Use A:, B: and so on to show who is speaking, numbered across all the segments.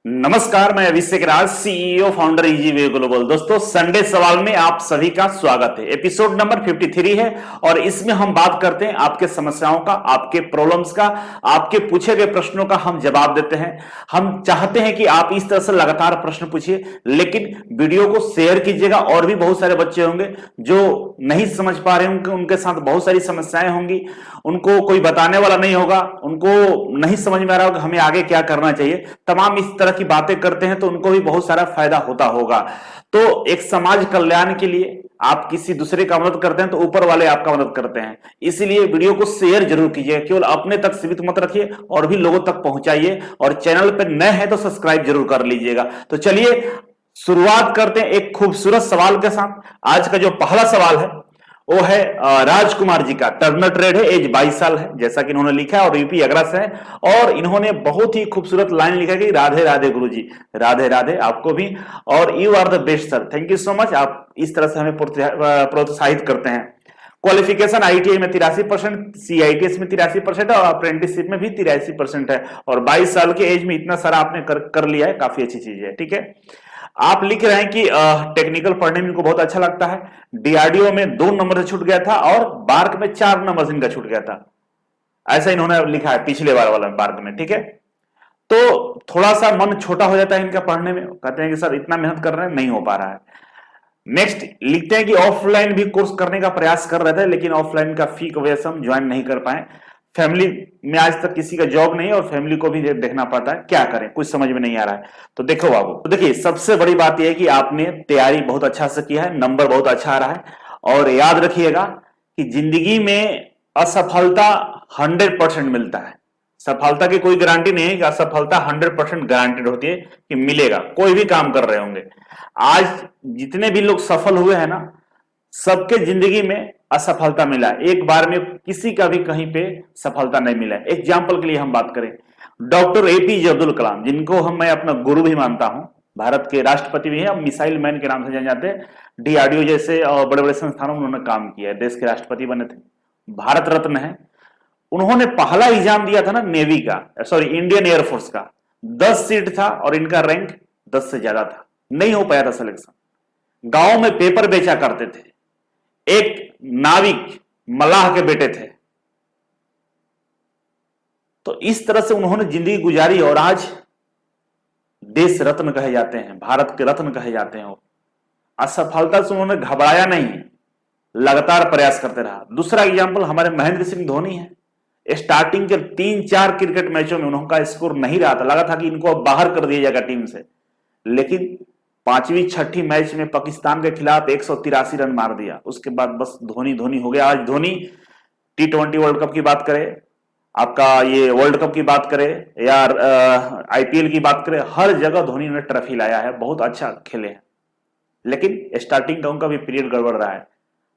A: नमस्कार, मैं Abhishek Raj, CEO founder easy way global. दोस्तों, संडे सवाल में आप सभी का स्वागत है। एपिसोड नंबर 53 है और इसमें हम बात करते हैं आपके समस्याओं का, आपके प्रॉब्लम्स का, आपके पूछे गए प्रश्नों का हम जवाब देते हैं। हम चाहते हैं कि आप इस तरह से लगातार प्रश्न पूछिए, लेकिन वीडियो को शेयर कीजिएगा। और भी बहुत सारे बच्चे होंगे जो नहीं समझ पा रहे होंगे, उनके साथ बहुत सारी समस्याएं होंगी, उनको कोई बताने वाला नहीं होगा, उनको नहीं समझ में आ रहा होगा हमें आगे क्या करना चाहिए। तमाम इस तरह की बातें करते हैं तो उनको भी बहुत सारा फायदा होता होगा। तो एक समाज कल्याण के लिए आप किसी दूसरे का मदद करते हैं तो ऊपर वाले आपका मदद करते हैं। इसीलिए वीडियो को शेयर जरूर कीजिए, केवल अपने तक सीमित मत रखिए और भी लोगों तक पहुंचाइए। और चैनल पर नए हैं तो सब्सक्राइब जरूर कर लीजिएगा। तो चलिए शुरुआत करते हैं एक खूबसूरत सवाल के साथ। आज का जो पहला सवाल है वो है राजकुमार जी का। टर्नर ट्रेड है, एज 22 साल है, जैसा कि इन्होंने लिखा है, और यूपी आगरा से है। और इन्होंने बहुत ही खूबसूरत लाइन लिखा है कि राधे राधे गुरुजी, राधे राधे आपको भी, और you are the best sir, thank you so much. आप इस तरह से हमें प्रोत्साहित करते हैं। क्वालिफिकेशन आईटीआई में 83%, सीआईटीएस में 83% है, और अप्रेंटिसशिप में भी 83% है। और 22 साल के एज में इतना सारा आपने कर लिया है, काफी अच्छी चीज है। ठीक है, आप लिख रहे हैं कि टेक्निकल पढ़ने में इनको बहुत अच्छा लगता है। डीआरडीओ में 2 नंबर से छूट गया था और बार्क में 4 नंबर से इनका छूट गया था। ऐसा इन्होंने लिखा है पिछले बार वाला बार्क में। ठीक है, तो थोड़ा सा मन छोटा हो जाता है इनका पढ़ने में। कहते हैं कि सर इतना मेहनत कर रहे हैं, नहीं हो पा रहा है। नेक्स्ट लिखते हैं कि ऑफलाइन भी कोर्स करने का प्रयास कर रहे थे, लेकिन ऑफलाइन का फी की वजह से हम ज्वाइन नहीं कर पाए। फैमिली में आज तक किसी का जॉब नहीं है और फैमिली को भी देखना पड़ता है, क्या करें, कुछ समझ में नहीं आ रहा है। तो देखो बाबू, तो देखिए सबसे बड़ी बात यह है कि आपने तैयारी बहुत अच्छा से किया है, नंबर बहुत अच्छा आ रहा है। और याद रखिएगा कि जिंदगी में असफलता 100% मिलता है। सफलता की कोई गारंटी नहीं है कि असफलता 100% गारंटेड होती है कि मिलेगा। कोई भी काम कर रहे होंगे, आज जितने भी लोग सफल हुए हैं ना, सबके जिंदगी में असफलता मिला है। एक बार में किसी का भी कहीं पे सफलता नहीं मिला है। एग्जाम्पल के लिए हम बात करें, डॉक्टर एपीजे अब्दुल कलाम, जिनको मैं अपना गुरु भी मानता हूं, भारत के राष्ट्रपति भी हैं, मिसाइल मैन के नाम से जाने जाते हैं। डीआरडीओ जैसे बड़े बड़े संस्थानों में उन्होंने काम किया है, देश के राष्ट्रपति बने थे, भारत रत्न है। उन्होंने पहला एग्जाम दिया था ना नेवी का, सॉरी इंडियन एयरफोर्स का, 10 सीट था और इनका रैंक 10 से ज्यादा था, नहीं हो पाया था सिलेक्शन। गांव में पेपर बेचा करते थे, एक नाविक मलाह के बेटे थे। तो इस तरह से उन्होंने जिंदगी गुजारी और आज देश रत्न कहे जाते हैं, भारत के रत्न कहे जाते हैं। असफलता से उन्होंने घबराया नहीं, लगातार प्रयास करते रहा। दूसरा एग्जाम्पल हमारे महेंद्र सिंह धोनी है। स्टार्टिंग के 3-4 क्रिकेट मैचों में उनका स्कोर नहीं रहा था, लगा था कि इनको अब बाहर कर दिया जाएगा टीम से, लेकिन 5वीं-6ठी मैच में पाकिस्तान के खिलाफ 183 रन मार दिया। उसके बाद बस धोनी धोनी हो गया। आज धोनी T20 वर्ल्ड कप की बात करें, आपका ये वर्ल्ड कप की बात करें या आईपीएल की बात करें, हर जगह धोनी ने ट्रॉफी लाया है, बहुत अच्छा खेले हैं। लेकिन स्टार्टिंग का उनका भी पीरियड गड़बड़ रहा है।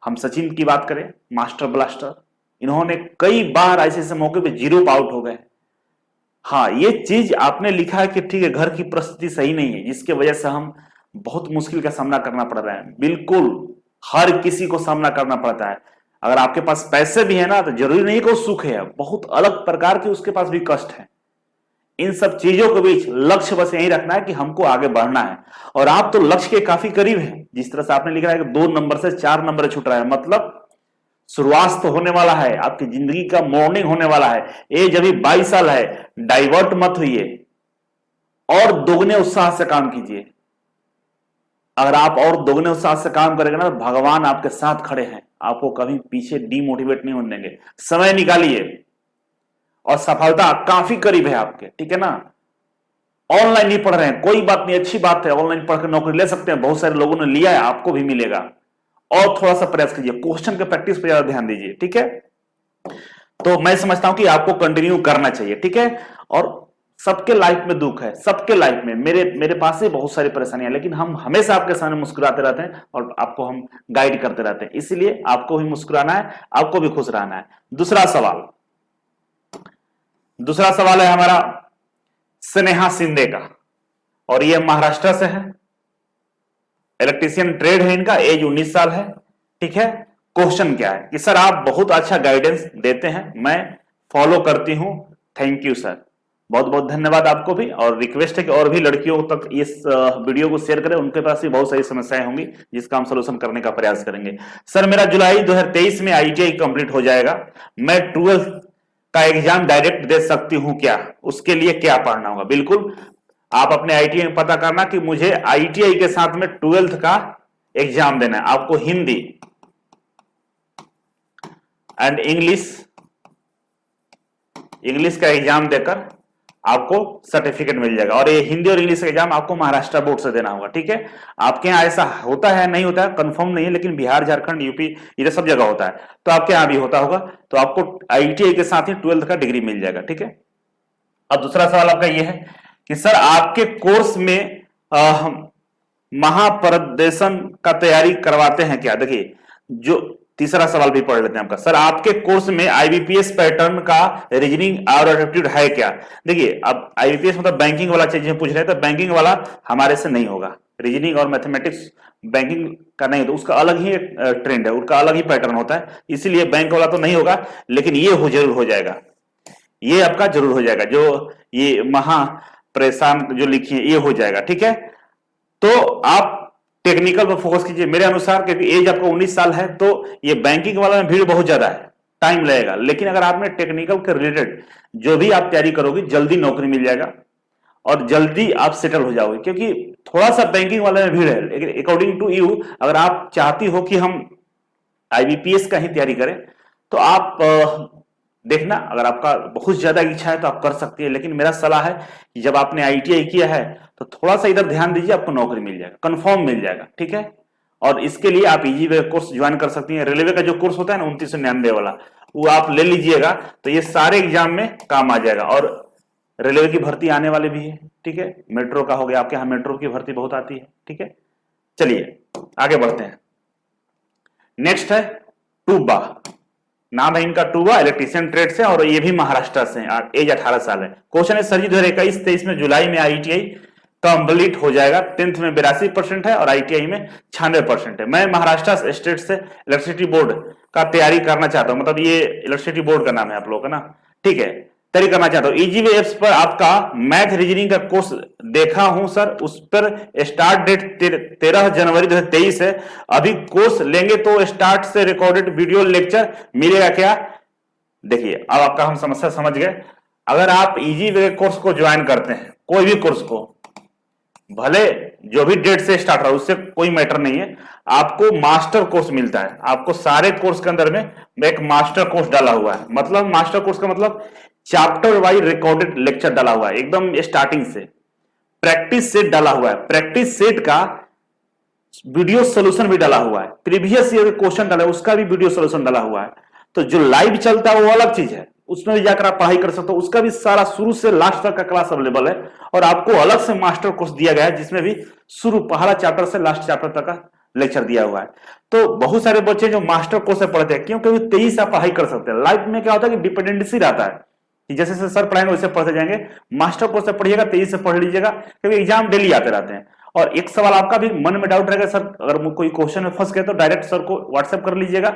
A: हम सचिन की बात करें, मास्टर ब्लास्टर, इन्होंने कई बार ऐसे ऐसे मौके पे 0 पे आउट हो गए। हाँ, ये चीज आपने लिखा है कि ठीक है, घर की परिस्थिति सही नहीं है, जिसके वजह से हम बहुत मुश्किल का सामना करना पड़ रहा है। बिल्कुल हर किसी को सामना करना पड़ता है। अगर आपके पास पैसे भी है ना, तो जरूरी नहीं कि वो सुख है, बहुत अलग प्रकार के उसके पास भी कष्ट है। इन सब चीजों के बीच लक्ष्य बस यही रखना है कि हमको आगे बढ़ना है। और आप तो लक्ष्य के काफी करीब हैं। जिस तरह से आपने लिखा है कि 2 नंबर से 4 नंबर छूट रहा है, मतलब शुरुआत तो होने वाला है, आपकी जिंदगी का मॉर्निंग होने वाला है। एज अभी 22 साल है, डाइवर्ट मत होइए और दोगुने उत्साह से काम कीजिए। अगर आप और दोगुने उत्साह से काम करेंगे ना, तो भगवान आपके साथ खड़े हैं, आपको कभी पीछे डीमोटिवेट नहीं होने देंगे। समय निकालिए और सफलता काफी करीब है आपके। ठीक है ना, ऑनलाइन नहीं पढ़ रहे हैं, कोई बात नहीं, अच्छी बात है, ऑनलाइन पढ़कर नौकरी ले सकते हैं, बहुत सारे लोगों ने लिया है, आपको भी मिलेगा। और थोड़ा सा प्रयास कीजिए, क्वेश्चन के प्रैक्टिस पर ज्यादा ध्यान दीजिए। ठीक है, तो मैं समझता हूं कि आपको कंटिन्यू करना चाहिए। ठीक है, और सबके लाइफ में दुख है, सबके लाइफ में, मेरे पास ही बहुत सारी परेशानियां, लेकिन हम हमेशा आपके सामने मुस्कुराते रहते हैं और आपको हम गाइड करते रहते हैं। इसीलिए आपको भी मुस्कुराना है, आपको भी खुश रहना है। दूसरा सवाल है हमारा स्नेहा शिंदे का, और ये महाराष्ट्र से है। इलेक्ट्रीशियन ट्रेड है इनका, एज 19 साल है। ठीक है, क्वेश्चन क्या है कि सर आप बहुत अच्छा गाइडेंस देते हैं, मैं फॉलो करती हूं, थैंक यू सर। बहुत बहुत धन्यवाद आपको भी, और रिक्वेस्ट है कि और भी लड़कियों तक इस वीडियो को शेयर करें, उनके पास भी बहुत सारी समस्याएं होंगी जिसका हम सोल्यूशन करने का प्रयास करेंगे। सर मेरा जुलाई 2023 में आईटीआई कंप्लीट हो जाएगा, मैं 12th का एग्जाम डायरेक्ट दे सकती हूं क्या, उसके लिए क्या पढ़ना होगा? बिल्कुल, आप अपने आईटीआई में पता करना कि मुझे आईटीआई के साथ में 12th का एग्जाम देना है। आपको हिंदी एंड इंग्लिश का एग्जाम देकर आपको सर्टिफिकेट मिल जाएगा, और ये हिंदी और इंग्लिश का एग्जाम आपको महाराष्ट्र बोर्ड से देना होगा। ठीक है, आपके यहाँ ऐसा होता है नहीं होता है कंफर्म नहीं है, लेकिन बिहार, झारखंड, यूपी, इधर सब जगह होता है, तो आपके यहाँ भी होता होगा। तो आपको आईटीआई के साथ ही 12th का डिग्री मिल जाएगा। ठीक है, अब दूसरा सवाल आपका ये है कि सर आपके कोर्स में महाप्रदर्शन का तैयारी करवाते हैं क्या? देखिए, जो तीसरा सवाल भी पढ़ लेते हैं आपका, सर आपके कोर्स में आईबीपीएस पैटर्न का रीजनिंग और एप्टीट्यूड है क्या? देखिए, अब आईबीपीएस मतलब बैंकिंग वाला चीज पूछ रहे हैं, तो बैंकिंग वाला हमारे से नहीं होगा। रीजनिंग और मैथमेटिक्स बैंकिंग का नहीं होता, उसका अलग ही एक ट्रेंड है, उसका अलग ही पैटर्न होता है, इसीलिए बैंक वाला तो नहीं होगा, लेकिन ये जरूर हो जाएगा, ये आपका जरूर हो जाएगा। जो ये महा परेशान जो लिखी है ये हो जाएगा। ठीक है, तो आप टेक्निकल पर फोकस कीजिए मेरे अनुसार, क्योंकि एज आपका 19 साल है, तो ये बैंकिंग वाला में भीड़ बहुत ज्यादा है, टाइम लगेगा, लेकिन अगर आपने टेक्निकल के रिलेटेड जो भी आप तैयारी करोगे जल्दी नौकरी मिल जाएगा और जल्दी आप सेटल हो जाओगे, क्योंकि थोड़ा सा बैंकिंग वाले में भीड़ है। लेकिन अकॉर्डिंग टू यू, अगर आप चाहती हो कि हम आईबीपीएस का ही तैयारी करें, तो आप देखना, अगर आपका बहुत ज्यादा इच्छा है तो आप कर सकती है, लेकिन मेरा सलाह है कि जब आपने आईटीआई किया है तो थोड़ा सा इधर ध्यान दीजिए, आपको नौकरी मिल जाएगा, कंफर्म मिल जाएगा। ठीक है, और इसके लिए आप इजी वे कोर्स ज्वाइन कर सकती हैं। रेलवे का जो कोर्स होता है ना 2999 वाला, वो आप ले लीजिएगा, तो ये सारे एग्जाम में काम आ जाएगा, और रेलवे की भर्ती आने वाली भी है। ठीक है, मेट्रो का हो गया, आपके यहाँ मेट्रो की भर्ती बहुत आती है। ठीक है, चलिए आगे बढ़ते हैं। नेक्स्ट है टूबा, नाम है इनका टूबा, इलेक्ट्रीशियन ट्रेड से, और ये भी महाराष्ट्र से हैं, एज 18 साल है। क्वेश्चन है सर जी 2021-23 में जुलाई में आईटीआई कंप्लीट हो जाएगा, 10th में 82% है और आईटीआई में 96% है। मैं महाराष्ट्र स्टेट से इलेक्ट्रिसिटी बोर्ड का तैयारी करना चाहता हूं, मतलब ये इलेक्ट्रिसिटी बोर्ड का नाम है आप लोग का ना। ठीक है, तैयारी करना चाहता हूं, इजीवे एप्स पर आपका मैथ रीजनिंग का कोर्स देखा हूं सर, उस पर स्टार्ट डेट 13 जनवरी 2023 है। अभी कोर्स लेंगे तो स्टार्ट से रिकॉर्डेड वीडियो लेक्चर मिलेगा क्या? देखिए, अब आपका हम समस्या समझ गए। अगर आप इजी वे कोर्स को ज्वाइन करते हैं, कोई भी कोर्स को, भले जो भी डेट से स्टार्ट रहा उससे कोई मैटर नहीं है, आपको मास्टर कोर्स मिलता है। आपको सारे कोर्स के अंदर में एक मास्टर कोर्स डाला हुआ है, मतलब मास्टर कोर्स का मतलब चैप्टर वाइज रिकॉर्डेड लेक्चर डाला हुआ है, एकदम स्टार्टिंग से। प्रैक्टिस सेट डाला हुआ है, प्रैक्टिस सेट का वीडियो सोल्यूशन भी डाला हुआ है, प्रीवियस ईयर क्वेश्चन डाला है उसका भी वीडियो सोल्यूशन डाला हुआ है। तो जो लाइव चलता है वो अलग चीज है, उसमें भी जाकर आप पढ़ाई कर सकते हो, उसका भी सारा शुरू से लास्ट तक का क्लास अवेलेबल है। और आपको अलग से मास्टर कोर्स दिया गया है जिसमें भी शुरू पहला चैप्टर से लास्ट चैप्टर तक का लेक्चर दिया हुआ है। तो बहुत सारे बच्चे जो मास्टर कोर्स से पढ़ते हैं, क्योंकि तेजी से आप पढ़ाई कर सकते हैं। लाइफ में क्या होता है कि डिपेंडेंसी रहता है कि जैसे जैसे सर पढ़ाएंगे वैसे पढ़ते जाएंगे। मास्टर कोर्स से पढ़िएगा, तेजी से पढ़ लीजिएगा, क्योंकि एग्जाम डेली आते रहते हैं। और एक सवाल आपका भी मन में डाउट रहेगा, सर अगर कोई क्वेश्चन में फंस गए तो डायरेक्ट सर को व्हाट्सएप कर लीजिएगा,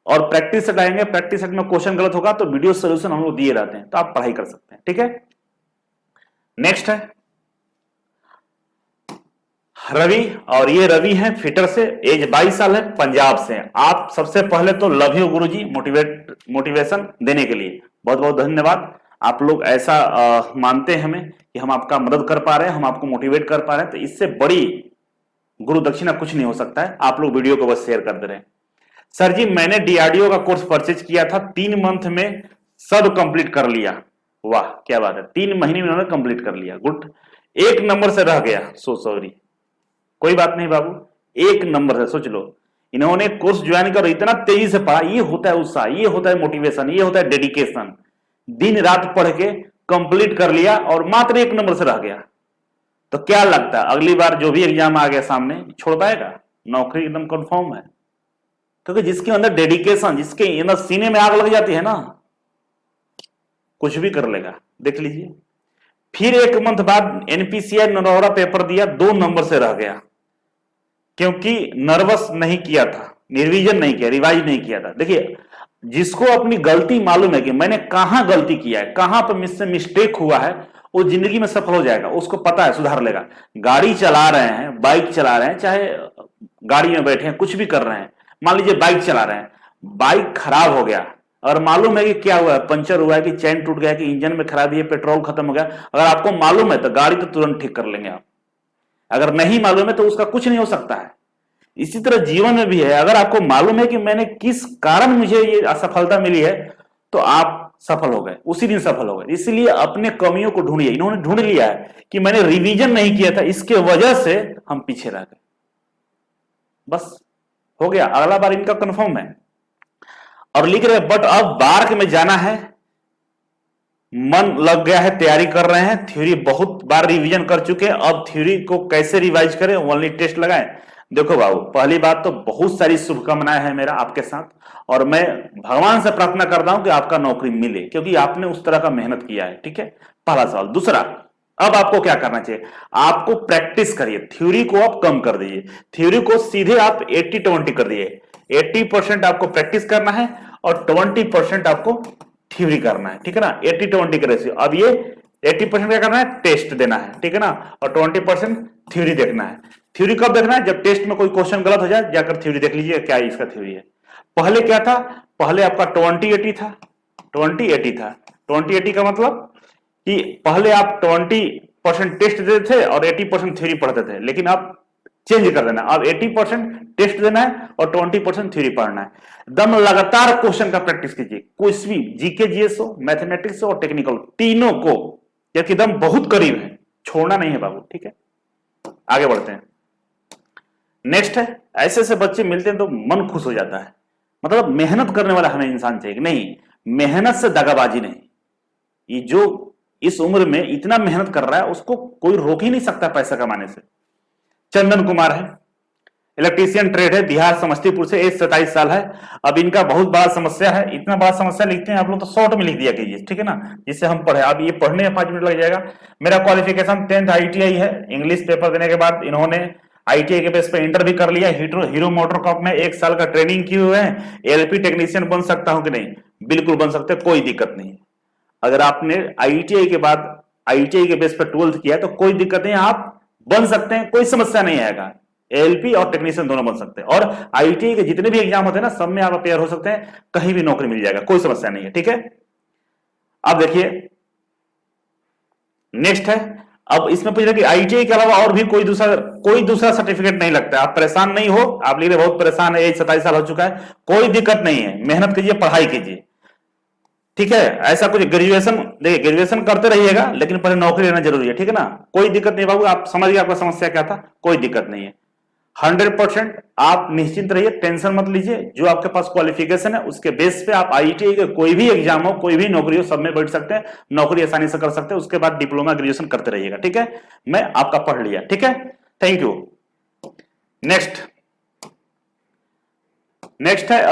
A: और प्रैक्टिस सेट आएंगे, प्रैक्टिस सेट में क्वेश्चन गलत होगा तो वीडियो सोल्यूशन हम लोग दिए रहते हैं, तो आप पढ़ाई कर सकते हैं। ठीक है, नेक्स्ट है रवि, और ये रवि है फिटर से, एज 22 साल है, पंजाब से। आप सबसे पहले तो लव यू गुरुजी मोटिवेशन देने के लिए बहुत बहुत धन्यवाद। आप लोग ऐसा मानते हैं हमें कि हम आपका मदद कर पा रहे हैं, हम आपको मोटिवेट कर पा रहे हैं, तो इससे बड़ी गुरु दक्षिणा कुछ नहीं हो सकता है। आप लोग वीडियो को बस शेयर कर दे रहे हैं। सर जी मैंने डीआरडीओ का कोर्स परचेज किया था, 3 मंथ में सब कंप्लीट कर लिया। वाह क्या बात है, 3 महीने में उन्होंने कंप्लीट कर लिया, गुड। 1 नंबर से रह गया, सो सॉरी। कोई बात नहीं बाबू, 1 नंबर से, सोच लो इन्होंने कोर्स ज्वाइन कर इतना तेजी से पढ़ा। ये होता है उत्साह, ये होता है मोटिवेशन, ये होता है डेडिकेशन। दिन रात पढ़ के कंप्लीट कर लिया और मात्र 1 नंबर से रह गया। तो क्या लगता है अगली बार जो भी एग्जाम आ गया सामने, छोड़ पाएगा? नौकरी एकदम कंफर्म है, क्योंकि जिसके अंदर डेडिकेशन, जिसके अंदर सीने में आग लग जाती है ना, कुछ भी कर लेगा। देख लीजिए, फिर 1 मंथ बाद एनपीसीआई नरौरा पेपर दिया, 2 नंबर से रह गया, क्योंकि नर्वस नहीं किया था, रिवीजन नहीं किया, रिवाइज नहीं किया था। देखिए जिसको अपनी गलती मालूम है कि मैंने कहां गलती किया है, कहां पर मुझसे मिस्टेक हुआ है, वो जिंदगी में सफल हो जाएगा। उसको पता है, सुधार लेगा। गाड़ी चला रहे हैं, बाइक चला रहे हैं, चाहे गाड़ी में बैठे हैं, कुछ भी कर रहे हैं, मान लीजिए बाइक चला रहे हैं, बाइक खराब हो गया और मालूम है कि क्या हुआ है, पंचर हुआ है कि चैन टूट गया कि इंजन में खराबी है, पेट्रोल खत्म हो गया, अगर आपको मालूम है तो गाड़ी तो तुरंत ठीक कर लेंगे आप। अगर नहीं मालूम है तो उसका कुछ नहीं हो सकता है। इसी तरह जीवन में भी है, अगर आपको मालूम है कि मैंने किस कारण मुझे ये असफलता मिली है, तो आप सफल हो गए, उसी दिन सफल हो गए। इसलिए अपने कमियों को ढूंढिए। इन्होंने ढूंढ लिया है कि मैंने रिवीजन नहीं किया था, इसके वजह से हम पीछे रह गए, बस हो गया। अगला बार इनका कंफर्म है और लिख रहे, बट अब बार्क में जाना है, मन लग गया है, तैयारी कर रहे हैं, थ्योरी बहुत बार रिवीजन कर चुके हैं, अब थ्योरी को कैसे रिवाइज करें, ओनली टेस्ट लगाएं। देखो बाबू, पहली बात तो बहुत सारी शुभकामनाएं हैं मेरा आपके साथ, और मैं भगवान से प्रार्थना करता हूं कि आपका नौकरी मिले, क्योंकि आपने उस तरह का मेहनत किया है। ठीक है, पहला सवाल। दूसरा, अब आपको क्या करना चाहिए, आपको प्रैक्टिस करिए, थ्योरी को आप कम कर दीजिए, थ्योरी को सीधे आप 80-20 कर दीजिए। 80% आपको प्रैक्टिस करना है और 20% आपको थ्योरी करना है। ठीक है ना, 80-20 का रेशियो। अब ये 80% क्या करना है, टेस्ट देना है, ठीक है ना, और 20% थ्योरी देखना है। थ्योरी कब देखना है, जब टेस्ट में कोई क्वेश्चन गलत हो जाए, जाकर थ्योरी देख लीजिए क्या इसका थ्योरी है। पहले क्या था, पहले आपका 20-80 था, 20-80 था। 20-80 का मतलब कि पहले आप 20% टेस्ट देते थे और 80% थ्योरी पढ़ते थे, लेकिन आप चेंज कर देना, अब 80% टेस्ट देना है और 20% थ्योरी पढ़ना है। दम लगातार क्वेश्चन का प्रैक्टिस कीजिए, कुछ भी, जीके जीएस हो, मैथमेटिक्स हो और टेक्निकल, तीनों को, क्योंकि दम बहुत करीब है, छोड़ना नहीं है बाबू। ठीक है, आगे बढ़ते हैं। नेक्स्ट है, ऐसे ऐसे बच्चे मिलते हैं तो मन खुश हो जाता है। मतलब मेहनत करने वाला हमें इंसान चाहिए, नहीं मेहनत से दगाबाजी नहीं। ये जो इस उम्र में इतना मेहनत कर रहा है, उसको कोई रोक ही नहीं सकता पैसा कमाने से। चंदन कुमार है, इलेक्ट्रीशियन ट्रेड है, बिहार समस्तीपुर से, एज 27 साल है। अब इनका बहुत बड़ा समस्या है, इतना बड़ा समस्या लिखते हैं आप लोग तो शॉर्ट में लिख दिया कीजिए, ठीक है ना, जिससे हम पढ़े। अब ये पढ़ने में 5 मिनट लग जाएगा। मेरा क्वालिफिकेशन 10th ITI है, इंग्लिश पेपर देने के बाद इन्होंने ITI के बेस पे इंटर भी कर लिया। हीरो मोटर कॉर्प में 1 साल का ट्रेनिंग किए हुए हैं। LP टेक्नीशियन बन सकता हूं कि नहीं, बिल्कुल बन सकते, कोई दिक्कत नहीं। अगर आपने ITI के बाद ITI के बेस पर 12th किया तो कोई दिक्कत नहीं, आप बन सकते हैं, कोई समस्या नहीं आएगा। LP और टेक्नीशियन दोनों बन सकते हैं, और ITI के जितने भी एग्जाम होते हैं ना, सब में आप अपेयर हो सकते हैं, कहीं भी नौकरी मिल जाएगा, कोई समस्या नहीं है। ठीक है, अब देखिए नेक्स्ट है। अब इसमें पूछ रहा कि ITI के अलावा और भी कोई दूसरा सर्टिफिकेट नहीं लगता है। आप परेशान नहीं हो, आप लिख रहे बहुत परेशान है, एज 27 साल हो चुका है, कोई दिक्कत नहीं है, मेहनत कीजिए, पढ़ाई कीजिए। ठीक है, ऐसा कुछ ग्रेजुएशन, देखिए ग्रेजुएशन करते रहिएगा, लेकिन पहले नौकरी लेना जरूरी है। ठीक है ना, कोई दिक्कत नहीं बाबू, आप समझ गए आपका समस्या क्या था, कोई दिक्कत नहीं है। 100% आप निश्चिंत रहिए, टेंशन मत लीजिए। जो आपके पास क्वालिफिकेशन है उसके बेस पे आप ITI के कोई भी एग्जाम हो, कोई भी नौकरी हो, सब में बैठ सकते हैं, नौकरी आसानी से कर सकते हैं। उसके बाद डिप्लोमा ग्रेजुएशन करते रहिएगा। ठीक है, मैं आपका पढ़ लिया। ठीक है, थैंक यू। नेक्स्ट है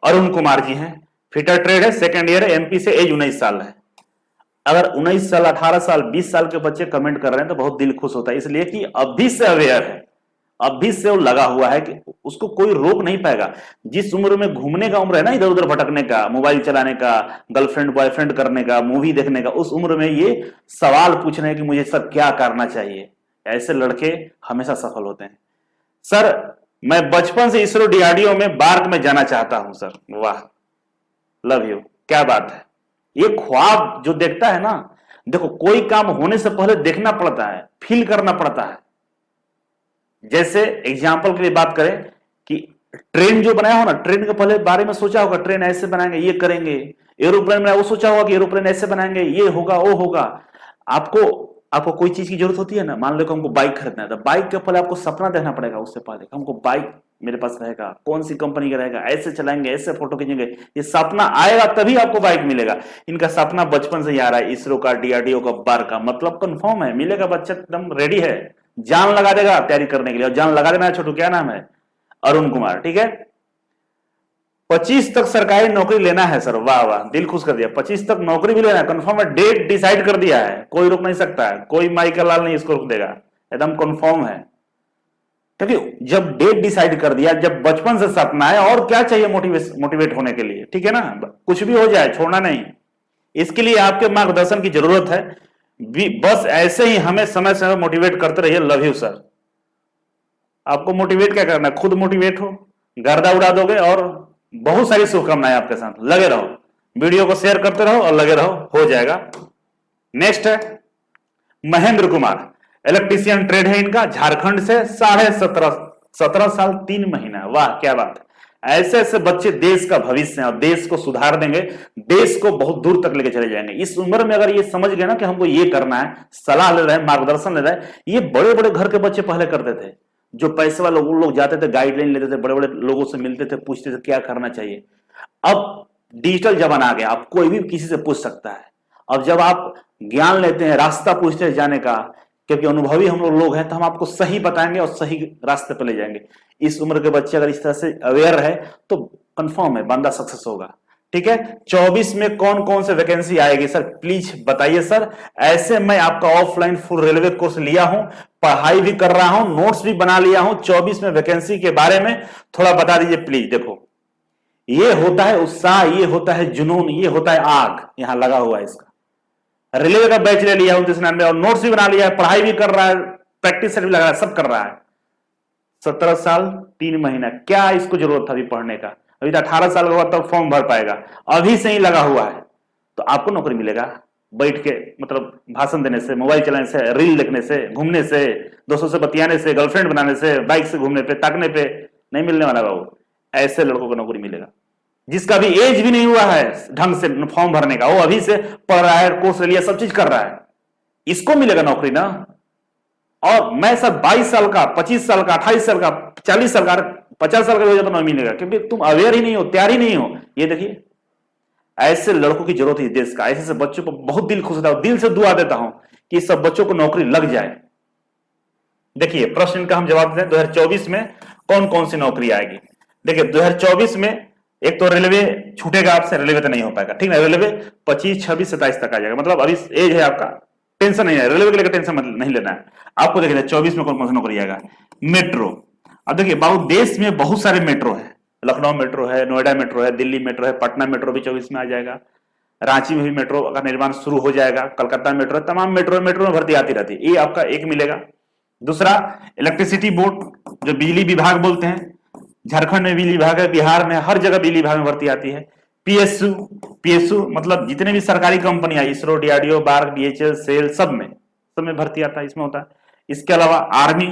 A: अरुण कुमार जी हैं, फिटर ट्रेड है, सेकंड ईयर है, MP से, एज 19 साल है। अगर 19 साल, 18 साल, 20 साल के बच्चे कमेंट कर रहे हैं तो बहुत दिल खुश होता है, इसलिए कि अभी से अवेयर है, अभी से वो लगा हुआ है कि उसको कोई रोक नहीं पाएगा। जिस उम्र में घूमने का उम्र है ना, इधर उधर भटकने का, मोबाइल चलाने का, गर्लफ्रेंड बॉयफ्रेंड करने का, मूवी देखने का, उस उम्र में ये सवाल पूछ रहे हैं कि मुझे सर क्या करना चाहिए। ऐसे लड़के हमेशा सफल होते हैं। सर मैं बचपन से इसरो DRDO में बार्क में जाना चाहता हूं सर। वाह, लव यू, क्या बात है। ये ख्वाब जो देखता है ना, देखो कोई काम होने से पहले देखना पड़ता है, फील करना पड़ता है। जैसे एग्जाम्पल के लिए बात करें कि ट्रेन जो बनाया हो ना, ट्रेन के पहले बारे में सोचा होगा, ट्रेन ऐसे बनाएंगे, ये करेंगे। एरोप्लेन बनाया, वो सोचा होगा कि एरोप्लेन ऐसे बनाएंगे, ये होगा वो होगा। आपको कोई चीज की जरूरत होती है ना, मान लो कि हमको बाइक खरीदना है, तो बाइक के पहले आपको सपना देखना पड़ेगा। उससे पहले हमको बाइक मेरे पास रहेगा, कौन सी कंपनी का रहेगा, ऐसे चलाएंगे, ऐसे फोटो खींचेंगे, ये सपना आएगा तभी आपको बाइक मिलेगा। इनका सपना बचपन से ही आ रहा है, इसरो का, DRDO का, बार का, मतलब कंफर्म है मिलेगा। बच्चा एकदम रेडी है, जान लगा देगा तैयारी करने के लिए। और जान लगा देना है छोटू, क्या नाम है, अरुण कुमार। ठीक है, 25 तक सरकारी नौकरी लेना है सर। वाह वाह, दिल खुश कर दिया, 25 तक नौकरी भी लेना है, कंफर्म है, डेट डिसाइड कर दिया है, कोई रोक नहीं सकता है, कोई माई का लाल नहीं इसको रोक देगा, एकदम कंफर्म है। क्योंकि जब डेट डिसाइड कर दिया, जब बचपन से सपना है, और क्या चाहिए मोटिवेट होने के लिए, ठीक है ना, कुछ भी हो जाए छोड़ना नहीं। इसके लिए आपके मार्गदर्शन की जरूरत है। बस ऐसे ही हमें समय समय मोटिवेट करते रहिए। Love you sir. आपको मोटिवेट क्या करना है, खुद मोटिवेट हो, गर्दा उड़ा दोगे। और बहुत सारी शुभकामनाएं आपके साथ, लगे रहो, वीडियो को शेयर करते रहो और लगे रहो, हो जाएगा। नेक्स्ट है महेंद्र कुमार, इलेक्ट्रीशियन ट्रेड है इनका, झारखंड से, 17 साल 3 महीना। वाह क्या बात है। ऐसे ऐसे बच्चे देश का भविष्य हैं और देश को सुधार देंगे, देश को बहुत दूर तक लेके चले जाएंगे। इस उम्र में अगर ये समझ गए ना कि हमको ये करना है, सलाह ले रहे हैं, मार्गदर्शन ले रहे हैं। ये बड़े बड़े घर के बच्चे पहले करते थे, जो पैसे वाले लोग जाते थे, गाइडलाइन लेते थे, बड़े बड़े लोगों से मिलते थे, पूछते थे क्या करना चाहिए। अब डिजिटल जमाना आ गया, आप कोई भी किसी से पूछ सकता है। अब जब आप ज्ञान लेते हैं, रास्ता पूछते हैं जाने का, क्योंकि अनुभवी हम लोग हैं, तो हम आपको सही बताएंगे और सही रास्ते पर ले जाएंगे। इस उम्र के बच्चे अगर इस तरह से अवेयर है तो कंफर्म है बंदा सक्सेस होगा। ठीक है, 24 में कौन कौन से वैकेंसी आएगी सर, प्लीज बताइए सर। ऐसे मैं आपका ऑफलाइन फुल रेलवे कोर्स लिया हूं, पढ़ाई भी कर रहा हूं, नोट्स भी बना लिया हूं। 24 में वैकेंसी के बारे में थोड़ा बता दीजिए प्लीज। देखो, ये होता है उत्साह, ये होता है जुनून, ये होता है आग, यहां लगा हुआ है इसका। रेलवे का बैच ले लिया 29 और नोट्स भी बना लिया है, पढ़ाई भी कर रहा है, प्रैक्टिस सेट भी लगा रहा है, सब कर रहा है। 17 साल 3 महीना, क्या इसको जरूरत था अभी पढ़ने का? अभी तो 18 साल का हुआ तब फॉर्म भर पाएगा, अभी से ही लगा हुआ है तो आपको नौकरी मिलेगा। बैठ के मतलब भाषण देने से, मोबाइल चलाने से, रील देखने से, घूमने से, दोस्तों से बतियाने से, गर्लफ्रेंड बनाने से, बाइक से घूमने पे, ताकने पे नहीं मिलने वाला बाबू। ऐसे लड़कों को नौकरी मिलेगा जिसका भी एज भी नहीं हुआ है ढंग से फॉर्म भरने का, वो अभी से पढ़ रहा है, कोर्स लिया, सब चीज कर रहा है, इसको मिलेगा नौकरी ना। और मैं सर 22 साल का, 25 साल का, 28 साल का, 40 साल का, 50 साल का हो जाए तो नहीं मिलेगा, क्योंकि तुम अवेयर ही नहीं हो, तैयार ही नहीं हो। ये देखिए, ऐसे लड़कों की जरूरत है देश का। ऐसे बच्चों को बहुत दिल खुश होता है, दिल से दुआ देता हूं कि सब बच्चों को नौकरी लग जाए। देखिए प्रश्न का हम जवाब दें, 2024 में कौन कौन सी नौकरी आएगी। देखिए 2024 में एक तो रेलवे छूटेगा आपसे, रेलवे तो नहीं हो पाएगा, ठीक है। रेलवे 25, 26, 27 तक आ जाएगा, मतलब अभी एज है आपका, टेंशन नहीं है, रेलवे के लेकर टेंशन नहीं लेना है आपको। देखिए 24 में कौन कौन सी नौकरी आएगा। मेट्रो, अब देखिए बाबू देश में बहुत सारे मेट्रो है, लखनऊ मेट्रो है, नोएडा मेट्रो है, दिल्ली मेट्रो है, पटना मेट्रो भी 24 में आ जाएगा, रांची में भी मेट्रो का निर्माण शुरू हो जाएगा, कलकत्ता मेट्रो, तमाम मेट्रो में भर्ती आती रहती है। ये आपका एक मिलेगा। दूसरा इलेक्ट्रिसिटी बोर्ड, जो बिजली विभाग बोलते हैं, झारखंड में बिजली विभाग है, बिहार में, हर जगह बिजली विभाग में भर्ती आती है। पीएसयू, पीएसयू मतलब जितने भी सरकारी कंपनियां, ISRO, DRDO, BARC, BHEL, SAIL, सब में भर्ती आता है, इसमें होता है। इसके अलावा आर्मी,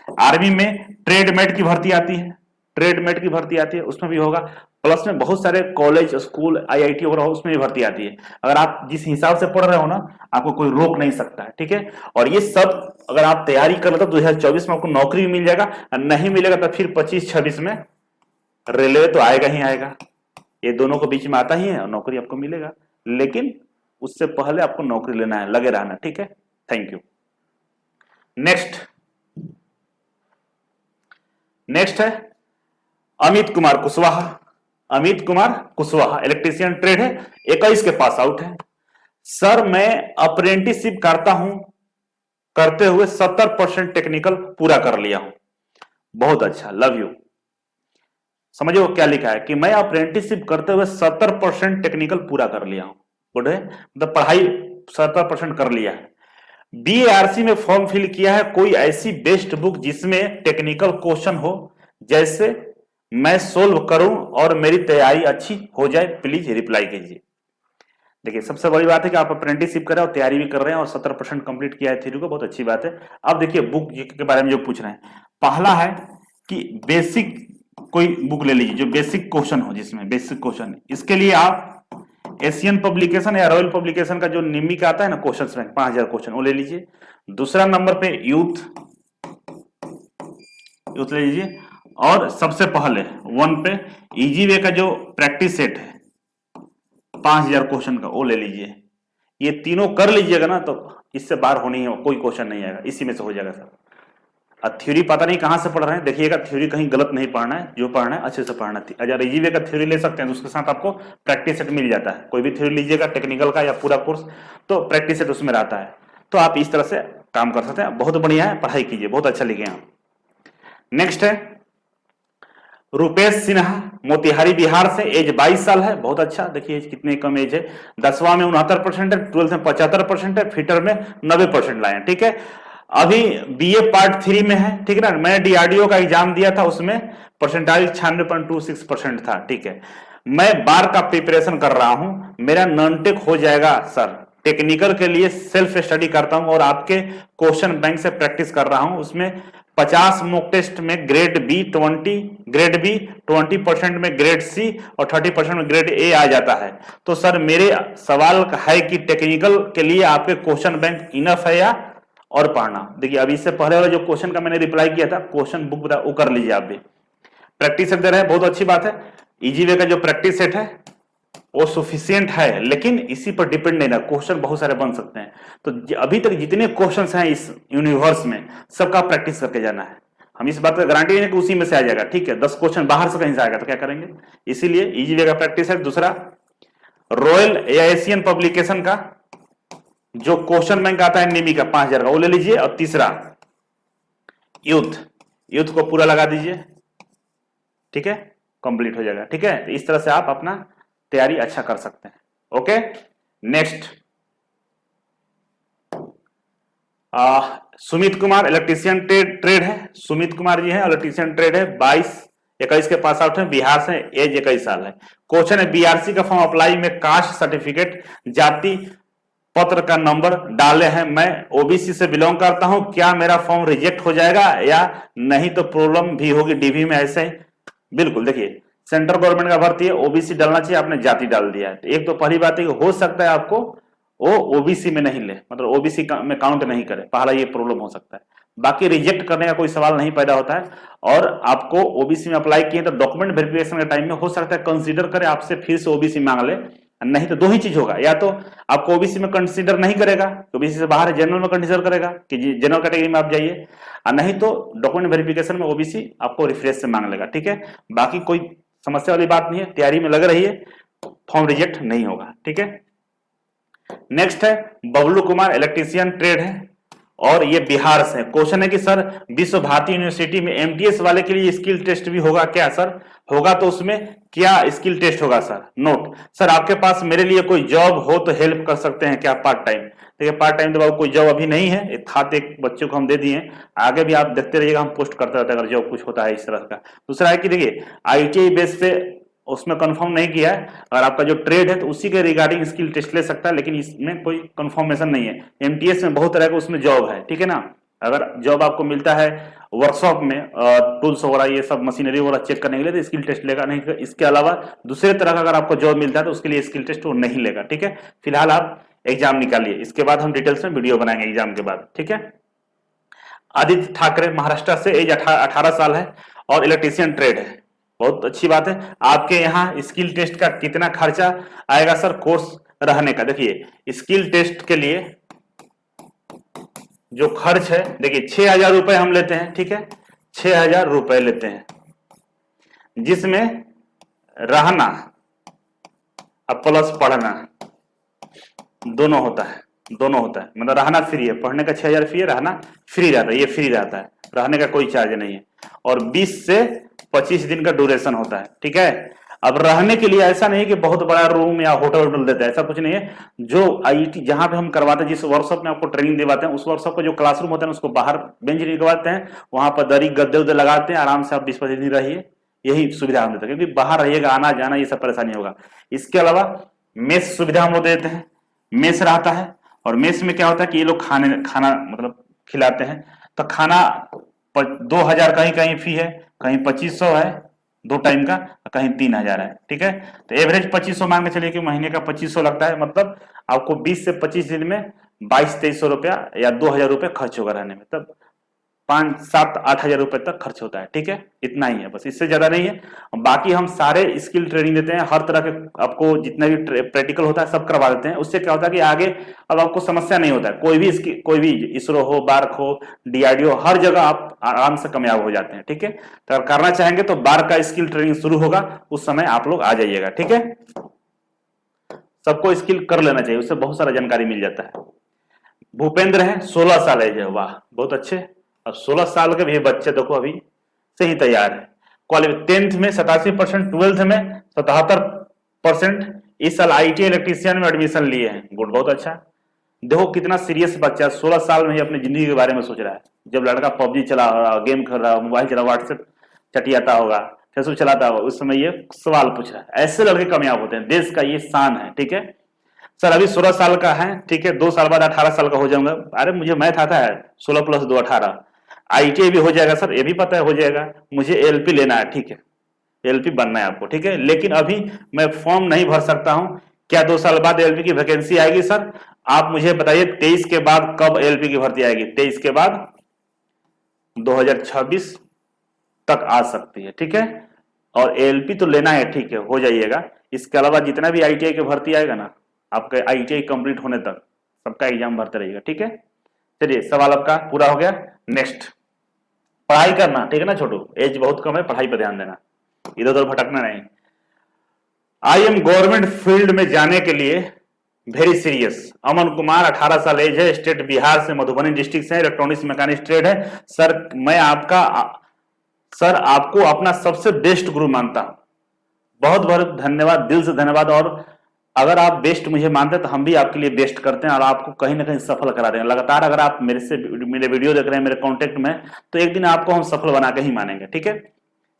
A: आर्मी में ट्रेडमेट की भर्ती आती है, ट्रेडमेट की भर्ती आती है, उसमें भी होगा। प्लस में बहुत सारे कॉलेज, स्कूल, आईआईटी वगैरह, उसमें भी भर्ती आती है। अगर आप जिस हिसाब से पढ़ रहे हो ना, आपको कोई रोक नहीं सकता है, ठीक है। और ये सब अगर आप तैयारी कर लेते हो 2024 में आपको नौकरी भी मिल जाएगा, नहीं मिलेगा तो फिर 25-26 में रेलवे तो आएगा ही आएगा। ये दोनों के बीच में आता ही है और नौकरी आपको मिलेगा, लेकिन उससे पहले आपको नौकरी लेना है, लगे रहना, ठीक है। Thank you. नेक्स्ट है अमित कुमार कुशवाहा। अमित कुमार कुशवाहा इलेक्ट्रीशियन ट्रेड है, 21 के पास आउट है। सर मैं अप्रेंटिसशिप करता हूं, करते हुए 70% टेक्निकल पूरा कर लिया हूं। बहुत अच्छा, लव यू। समझो क्या लिखा है कि मैं अप्रेंटिसशिप करते हुए 70% टेक्निकल पूरा कर लिया हूं। गुड है, मतलब पढ़ाई 70% कर लिया है। बीएआरसी में फॉर्म फिल किया है, कोई ऐसी बेस्ट बुक जिसमें टेक्निकल क्वेश्चन हो, जैसे मैं सोल्व करूं और मेरी तैयारी अच्छी हो जाए, प्लीज रिप्लाई कीजिए। देखिए सबसे बड़ी बात है कि आप अप्रेंटिसशिप कर रहे हैं और तैयारी भी कर रहे हैं और 70% कंप्लीट किया है थ्योरी को, बहुत अच्छी बात है। अब देखिए बुक के बारे में जो पूछ रहे हैं, पहला है कि बेसिक कोई बुक ले लीजिए जो बेसिक क्वेश्चन हो, जिसमें बेसिक क्वेश्चन। इसके लिए आप एशियन पब्लिकेशन या रॉयल पब्लिकेशन का जो निम्मी का आता है ना क्वेश्चन बैंक, 5000 क्वेश्चन, वो ले लीजिए। दूसरा नंबर पे यूथ ले लीजिए। और सबसे पहले 1 पे इजी वे का जो प्रैक्टिस सेट है 5000 क्वेश्चन का, वो ले लीजिए। ये तीनों कर लीजिएगा ना तो इससे बाहर होनी है, कोई क्वेश्चन नहीं आएगा, इसी में से हो जाएगा सर। अब थ्योरी पता नहीं कहां से पढ़ रहे हैं, देखिएगा थ्योरी कहीं गलत नहीं पढ़ना है, जो पढ़ना है अच्छे से पढ़ना है। अगर इजी वे का थ्योरी ले सकते हैं तो उसके साथ आपको प्रैक्टिस सेट मिल जाता है। कोई भी थ्योरी लीजिएगा टेक्निकल का या पूरा कोर्स, तो प्रैक्टिस सेट उसमें रहता है, तो आप इस तरह से काम कर सकते हैं। बहुत बढ़िया है, पढ़ाई कीजिए, बहुत अच्छा लिखे हैं। नेक्स्ट है रुपेश सिन्हा, मोतिहारी बिहार से, एज 22 साल है, बहुत अच्छा। देखिए कितने कम एज है, 10वां में 69% है, 12th में 75% है, फिटर में 90% लाए हैं, ठीक है। अभी बीए पार्ट 3 में है, ठीक है ना। मैं डीआरडीओ का एग्जाम दिया था, उसमें परसेंटाइल 96.26% था, ठीक है। मैं बार का प्रिपरेशन कर रहा हूं, मेरा नॉन टेक हो जाएगा सर। टेक्निकल के लिए सेल्फ स्टडी करता हूं और आपके क्वेश्चन बैंक से प्रैक्टिस कर रहा हूं। उसमें 50 मॉक टेस्ट में ग्रेड बी 20% में ग्रेड सी और 30% में ग्रेड ए आ जाता है। तो सर मेरे सवाल है कि टेक्निकल के लिए आपके क्वेश्चन बैंक इनफ है या और पढ़ना। देखिए अभी इससे पहले वाला जो क्वेश्चन का मैंने रिप्लाई किया था, क्वेश्चन बुक वो कर लीजिए आप भी। प्रैक्टिस सेट दे रहे हैं, बहुत अच्छी बात है। इजी वे का जो प्रैक्टिस सेट है वो सफिशियंट है, लेकिन इसी पर डिपेंड नहीं ना, क्वेश्चन बहुत सारे बन सकते हैं। तो अभी तक जितने क्वेश्चंस हैं इस यूनिवर्स में, सबका प्रैक्टिस करके जाना है। हम इस बात का गारंटी नहीं है कि उसी में से आ जाएगा, ठीक है। 10 क्वेश्चन बाहर से कहीं से आएगा तो क्या करेंगे, इसीलिए इजी वे का प्रैक्टिस है। दूसरा रॉयल या एशियन पब्लिकेशन का जो क्वेश्चन बैंक आता है निमी का 5000 का, वो ले लीजिए। और तीसरा यूथ को पूरा लगा दीजिए, ठीक है, कंप्लीट हो जाएगा, ठीक है। तो इस तरह से आप अपना तैयारी अच्छा कर सकते हैं। Okay, next Sumit Kumar, electrician trade है। सुमित कुमार जी है, इलेक्ट्रीशियन ट्रेड है, 22-21 के पास आउट है, बिहार से, एज 21 साल है। क्वेश्चन है बीआरसी का फॉर्म अप्लाई में कास्ट सर्टिफिकेट, जाति पत्र का नंबर डाले हैं, मैं ओबीसी से बिलोंग करता हूं, क्या मेरा फॉर्म रिजेक्ट हो जाएगा या नहीं तो प्रॉब्लम भी होगी डीवी में, ऐसे ही। बिल्कुल, देखिए सेंट्रल गवर्नमेंट का भर्ती है, ओबीसी डालना चाहिए, आपने जाति डाल दिया है। एक तो पहली बात है कि हो सकता है आपको वो ओबीसी में नहीं ले, मतलब ओबीसी में काउंट नहीं करे, पहला ये प्रॉब्लम हो सकता है। बाकी रिजेक्ट करने का कोई सवाल नहीं पैदा होता है। और आपको ओबीसी में अप्लाई किए तो डॉक्यूमेंट वेरिफिकेशन के टाइम में हो सकता है कंसीडर करे, आपसे फिर से ओबीसी मांग ले, नहीं तो दो ही चीज होगा, या तो आपको ओबीसी में कंसीडर नहीं करेगा, ओबीसी से बाहर जनरल में कंसीडर करेगा कि जनरल कैटेगरी में आप जाइए, और नहीं तो डॉक्यूमेंट वेरिफिकेशन में ओबीसी आपको रिफ्रेश से मांग लेगा, ठीक है। बाकी कोई समस्या वाली बात नहीं है, तैयारी में लग रही है, फॉर्म रिजेक्ट नहीं होगा, ठीक है। नेक्स्ट है बबलू कुमार, इलेक्ट्रीशियन ट्रेड है और ये बिहार से। क्वेश्चन है कि सर विश्व भारती यूनिवर्सिटी में एमटीएस वाले के लिए स्किल टेस्ट भी होगा क्या सर? होगा तो उसमें क्या स्किल टेस्ट होगा सर? नोट, सर आपके पास मेरे लिए कोई जॉब हो तो हेल्प कर सकते हैं क्या पार्ट टाइम? देखिए पार्ट टाइम तो बाबू कोई जॉब अभी नहीं है, खाते एक बच्चों को हम दे दिए, आगे भी आप देखते रहिएगा, हम पोस्ट करते रहते हैं अगर जॉब कुछ होता है इस तरह का। दूसरा है कि देखिए आईटीआई बेस पे उसमें कंफर्म नहीं किया है, और आपका जो ट्रेड है तो उसी के रिगार्डिंग स्किल टेस्ट ले सकता है, लेकिन इसमें कोई कंफर्मेशन नहीं है। एमटीएस में बहुत तरह का उसमें जॉब है, ठीक है ना। अगर जॉब आपको मिलता है वर्कशॉप में टूल्स वगैरह ये सब मशीनरी वगैरह चेक करने के लिए तो स्किल टेस्ट लेगा, नहीं तो इसके अलावा दूसरे तरह का अगर आपको जॉब मिलता है तो उसके लिए स्किल टेस्ट वो नहीं लेगा, ठीक है। फिलहाल आप एग्जाम निकालिए, इसके बाद हम डिटेल्स में वीडियो बनाएंगे एग्जाम के बाद, ठीक है। आदित्य ठाकरे महाराष्ट्र से, एज 18 साल है और इलेक्ट्रीशियन ट्रेड है, बहुत अच्छी बात है। आपके यहाँ स्किल टेस्ट का कितना खर्चा आएगा सर कोर्स रहने का? देखिए स्किल टेस्ट के लिए जो खर्च है, देखिए 6,000 रुपए हम लेते हैं, ठीक है, 6,000 रुपए लेते हैं, जिसमें रहना और प्लस पढ़ना दोनों होता है, दोनों होता है। मतलब रहना फ्री है, पढ़ने का 6,000 फी है, रहना फ्री रहता है, ये फ्री रहता है, रहने का कोई चार्ज नहीं है। और 20 से 25 दिन का ड्यूरेशन होता है, ठीक है। अब रहने के लिए ऐसा नहीं है कि बहुत बड़ा रूम या होटल वोटल देता है, ऐसा कुछ नहीं है। जो आईटी जहां पे हम करवाते हैं, जिस वर्कशॉप में आपको ट्रेनिंग दिलवाते हैं, उस वर्कशॉप का जो क्लासरूम होता है उसको बाहर बेंच लगवाते हैं, वहां पर दरी गद्दे उद्दे लगाते हैं, आराम से आप 20-25 दिन रहिए, यही सुविधा हम देते हैं, क्योंकि बाहर रहिएगा, आना जाना ये सब परेशानी होगा। इसके अलावा मेस सुविधा हम लोग देते हैं, मेस रहता है, और मेस में क्या होता है कि ये लोग खाना मतलब खिलाते हैं, तो खाना 2,000 कहीं कहीं फी है, कहीं 2,500 है 2 टाइम का, कहीं 3,000 है, ठीक है। तो एवरेज 2,500 मान के चलिए कि महीने का 2,500 लगता है, मतलब आपको 20 से 25 दिन में 2,200-2,300 रुपया या 2,000 रुपये खर्च होगा रहने में, तब 5,000-7,000-8,000 रुपए तक खर्च होता है, ठीक है। इतना ही है बस, इससे ज्यादा नहीं है। बाकी हम सारे स्किल ट्रेनिंग देते हैं, हर तरह के आपको जितना भी प्रैक्टिकल होता है सब करवा देते हैं। उससे क्या होता है कि आगे अब आपको समस्या नहीं होता है, कोई भी इसरो हो, बार्क हो, डीआरडीओ, हर जगह आप आराम से कामयाब हो जाते हैं, ठीक है। तो अगर करना चाहेंगे तो बार्क का स्किल ट्रेनिंग शुरू होगा, उस समय आप लोग आ जाइएगा, ठीक है। सबको स्किल कर लेना चाहिए, उससे बहुत सारा जानकारी मिल जाता है। भूपेंद्र है, 16 साल है, वाह बहुत अच्छे। अब 16 साल के भी बच्चे देखो अभी से ही तैयार है। 10th में 87%, 12th में 77%। इस साल ITI इलेक्ट्रीशियन में एडमिशन लिए हैं, गुड, बहुत अच्छा। देखो कितना सीरियस बच्चा 16 साल में ही अपनी जिंदगी के बारे में सोच रहा है। जब लड़का पबजी चला रहा, गेम खेल रहा, मोबाइल चला, व्हाट्सएप चटियाता होगा, फेसबुक चलाता होगा, उस समय ये सवाल पूछ रहा है। ऐसे लड़के कामयाब होते हैं, देश का ये शान है, ठीक है। सर अभी 16 साल का है, ठीक है, 2 साल बाद 18 साल का हो जाऊंगा। अरे मुझे मैथ आता है, 16 + 2 18। ITI भी हो जाएगा सर, ये भी पता है हो जाएगा। मुझे LP लेना है, ठीक है, LP बनना है आपको, ठीक है, लेकिन अभी मैं फॉर्म नहीं भर सकता हूं। क्या 2 साल बाद LP की वैकेंसी आएगी सर? आप मुझे बताइए 23 के बाद कब LP की भर्ती आएगी? 23 के बाद 2026 तक आ सकती है, ठीक है। और LP तो लेना है, ठीक है, हो जाइएगा। इसके अलावा जितना भी ITI की भर्ती आएगा ना, आपका ITI कंप्लीट होने तक सबका एग्जाम भरते रहिएगा, ठीक है। चलिए, सवाल आपका पूरा हो गया। नेक्स्ट, पढ़ाई करना, ठीक है ना छोटू, एज बहुत कम है, पढ़ाई पर ध्यान देना, इधर उधर भटकना नहीं। आई एम गवर्नमेंट फील्ड में जाने के लिए वेरी सीरियस। अमन कुमार, 18 साल एज है, स्टेट बिहार से, मधुबनी डिस्ट्रिक्ट से, इलेक्ट्रॉनिक्स मैकेनिक्स ट्रेड है। सर आपको अपना सबसे बेस्ट गुरु मानता हूं, बहुत बहुत धन्यवाद, दिल से धन्यवाद। और अगर आप बेस्ट मुझे मानते हैं तो हम भी आपके लिए बेस्ट करते हैं और आपको कहीं ना कहीं सफल करा देंगे। लगातार अगर आप मेरे वीडियो देख रहे हैं, मेरे कांटेक्ट में, तो एक दिन आपको हम सफल बना के ही मानेंगे, ठीक है।